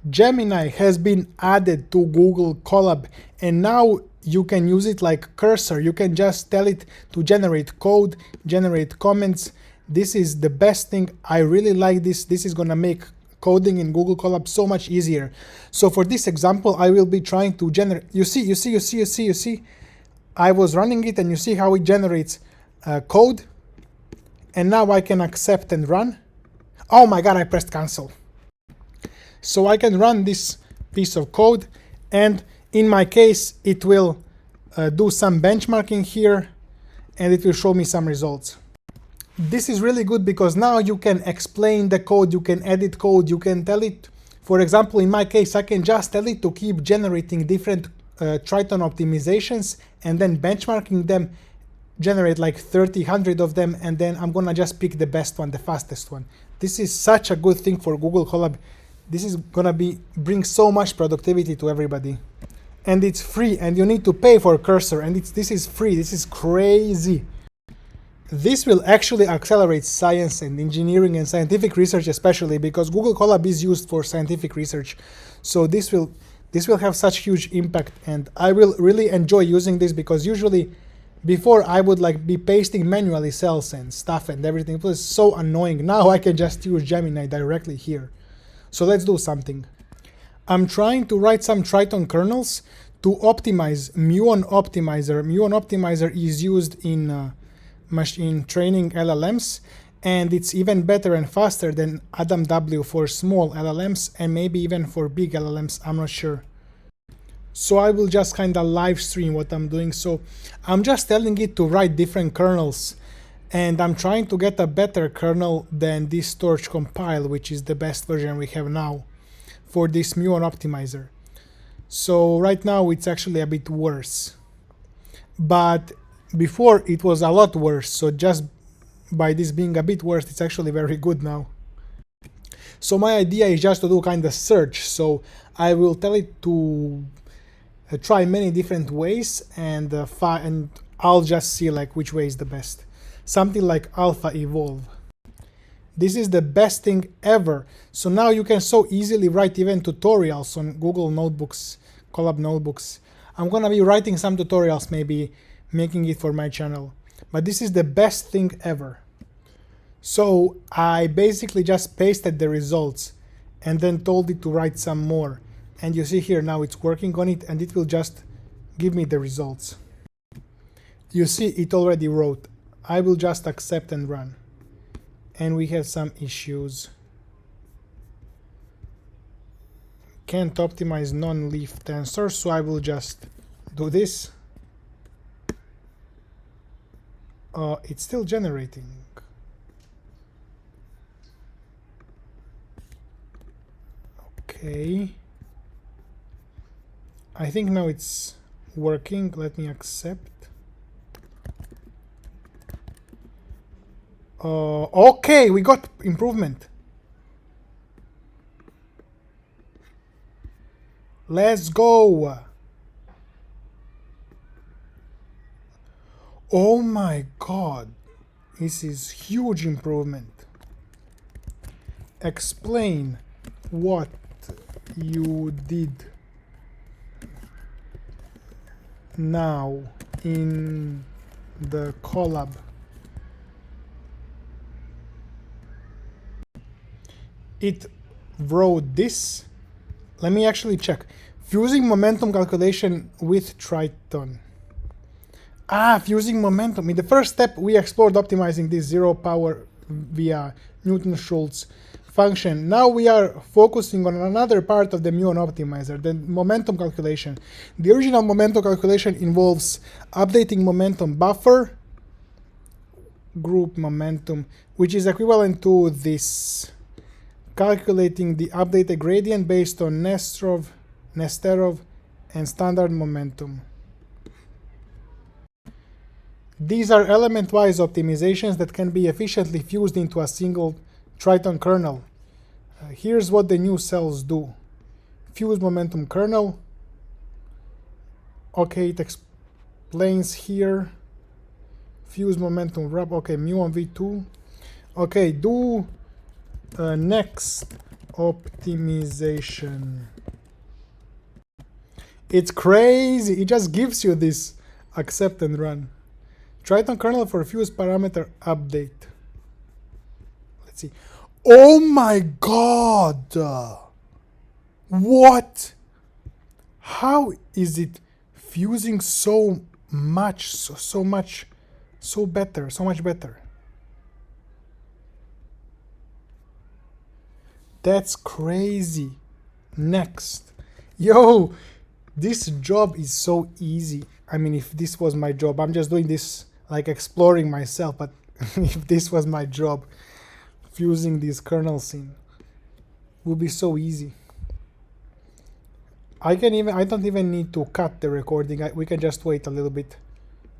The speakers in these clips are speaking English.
Gemini has been added to Google Colab, and now you can use it like cursor. You can just tell it to generate code, generate comments. This is the best thing. I really like this. This is gonna make coding in Google Colab so much easier. So for this example, I will be trying to generate. You see. I was running it, and you see how it generates code. And now I can accept and run. Oh my god, I pressed cancel. So I can run this piece of code, and in my case it will do some benchmarking here, and it will show me some results. This is really good because now you can explain the code, you can edit code, you can tell it, for example, in my case, I can just tell it to keep generating different Triton optimizations and then benchmarking them, generate like 100 of them, and then I'm gonna just pick the best one, the fastest one. This is such a good thing for Google Colab. This is gonna bring so much productivity to everybody. And it's free, and you need to pay for Cursor, and this is free. This is crazy. This will actually accelerate science and engineering and scientific research, especially because Google Colab is used for scientific research. So this will have such huge impact, and I will really enjoy using this because usually before I would like be pasting manually cells and stuff and everything. It was so annoying. Now I can just use Gemini directly here. So let's do something. I'm trying to write some Triton kernels to optimize Muon optimizer. Muon optimizer is used in machine training LLMs, and it's even better and faster than AdamW for small LLMs and maybe even for big LLMs. I'm not sure. So I will just kind of live stream what I'm doing. So I'm just telling it to write different kernels, and I'm trying to get a better kernel than this Torch compile, which is the best version we have now for this Muon optimizer. So right now it's actually a bit worse, but before it was a lot worse. So just by this being a bit worse, it's actually very good now. So my idea is just to do kind of search. So I will tell it to try many different ways, and I'll just see like which way is the best. Something like alpha evolve. This is the best thing ever. So now you can so easily write even tutorials on Google Notebooks, Colab Notebooks. I'm gonna be writing some tutorials, maybe making it for my channel. But this is the best thing ever. So I basically just pasted the results and then told it to write some more. And you see here now it's working on it, and it will just give me the results. You see it already wrote. I will just accept and run. And we have some issues. Can't optimize non-leaf tensor, so I will just do this. It's still generating. Okay. I think now it's working. Let me accept. Okay, we got improvement. Let's go. Oh my god. This is huge improvement. Explain what you did now in the Colab. It wrote this. Let me actually check. Fusing momentum calculation with Triton. Fusing momentum. In the first step, we explored optimizing this zero power via Newton-Schultz function. Now we are focusing on another part of the Muon optimizer, the momentum calculation. The original momentum calculation involves updating momentum buffer, group momentum, which is equivalent to this. Calculating the updated gradient based on Nesterov, and standard momentum. These are element-wise optimizations that can be efficiently fused into a single Triton kernel. Here's what the new cells do. Fuse momentum kernel. Okay, it explains here. Fuse momentum wrap. Okay, Muon v2. Okay, do next optimization. It's crazy. It just gives you this accept and run. Triton kernel for fuse parameter update. Let's see. Oh my god! What? How is it fusing so much, so much better? That's crazy. Next. Yo, this job is so easy. I mean, if this was my job, I'm just doing this like exploring myself, but if this was my job, fusing this kernel scene would be so easy. I don't even need to cut the recording. We can just wait a little bit.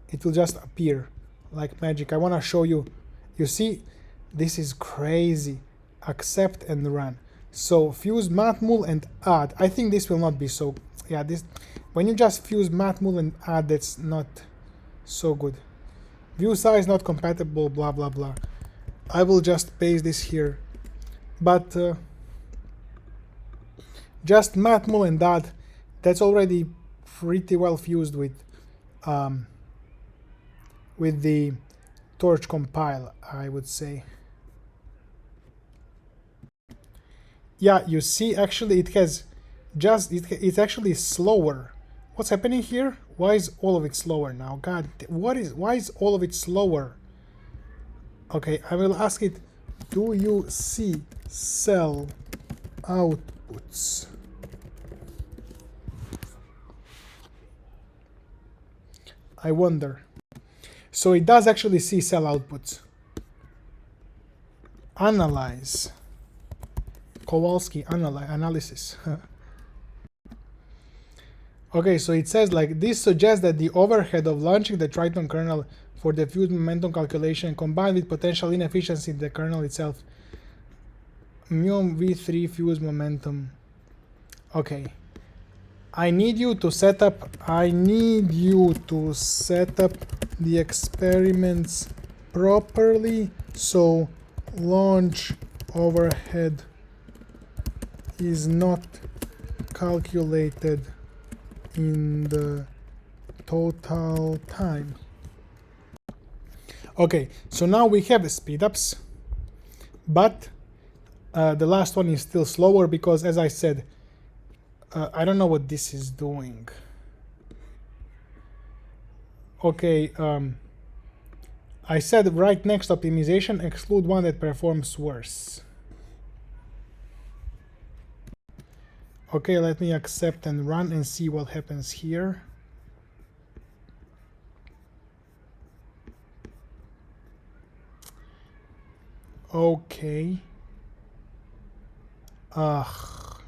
It will just appear like magic. I want to show you. You see, this is crazy. Accept and run. So fuse matmul and add. I think this will not be so. Yeah, this when you just fuse matmul and add, that's not so good. View size not compatible. Blah blah blah. I will just paste this here, but just matmul and add. That's already pretty well fused with the torch compile, I would say. Yeah, you see, actually it has just it's actually slower. What's happening here? Why is all of it slower now? God, why is all of it slower? Okay, I will ask it, do you see cell outputs? I wonder. So it does actually see cell outputs. Analyze. Kowalski analysis. Okay, so it says like this suggests that the overhead of launching the Triton kernel for the fuse momentum calculation combined with potential inefficiency in the kernel itself. Muon v3 fuse momentum. Okay. I need you to set up the experiments properly so launch overhead is not calculated in the total time. Okay, so now we have speedups, but the last one is still slower because, as I said, I don't know what this is doing. Okay, I said right next optimization, exclude one that performs worse. Okay, let me accept and run and see what happens here. Okay. Ugh.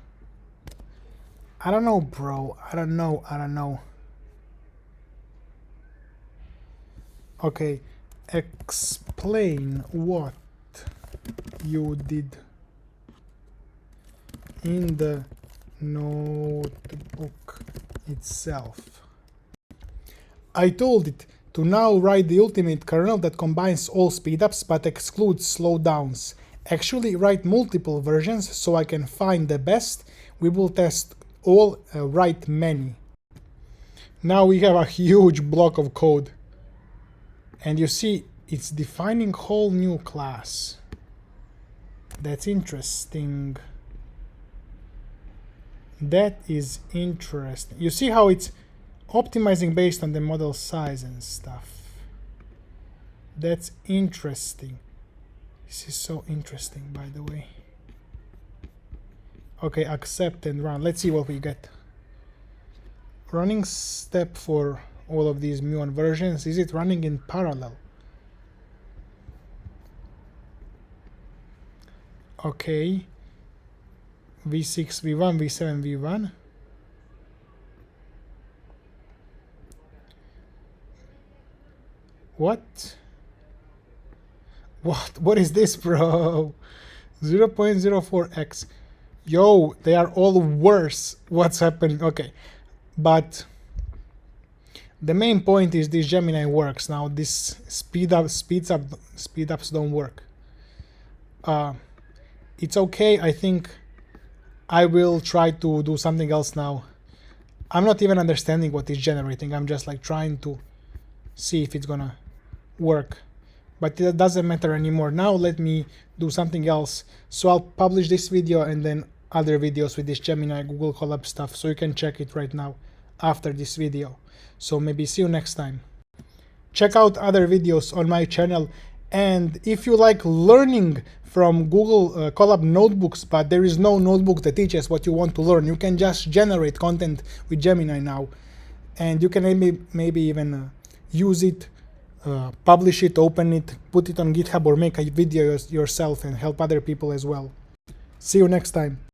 I don't know, bro. I don't know. Okay, explain what you did in the notebook itself. I told it to now write the ultimate kernel that combines all speedups but excludes slowdowns. Actually write multiple versions so I can find the best. We will test all, write many. Now we have a huge block of code. And you see, it's defining whole new class. That's interesting. That is interesting. You see how it's optimizing based on the model size and stuff. That's interesting. This is so interesting, by the way. Okay, accept and run. Let's see what we get. Running step for all of these Muon versions. Is it running in parallel? Okay. V6, V1, V7, V1. What? What is this, bro? 0.04x. Yo, they are all worse. What's happening? Okay. But the main point is this Gemini works. Now this speedups don't work. It's okay. I think I will try to do something else now. I'm not even understanding what it's generating. I'm just like trying to see if it's gonna work. But it doesn't matter anymore. Now let me do something else. So I'll publish this video and then other videos with this Gemini Google Colab stuff, so you can check it right now after this video. So maybe see you next time. Check out other videos on my channel, and if you like learning from Google Colab notebooks, but there is no notebook that teaches what you want to learn, you can just generate content with Gemini now, and you can maybe even use it, publish it, open it, put it on GitHub, or make a video yourself and help other people as well. See you next time.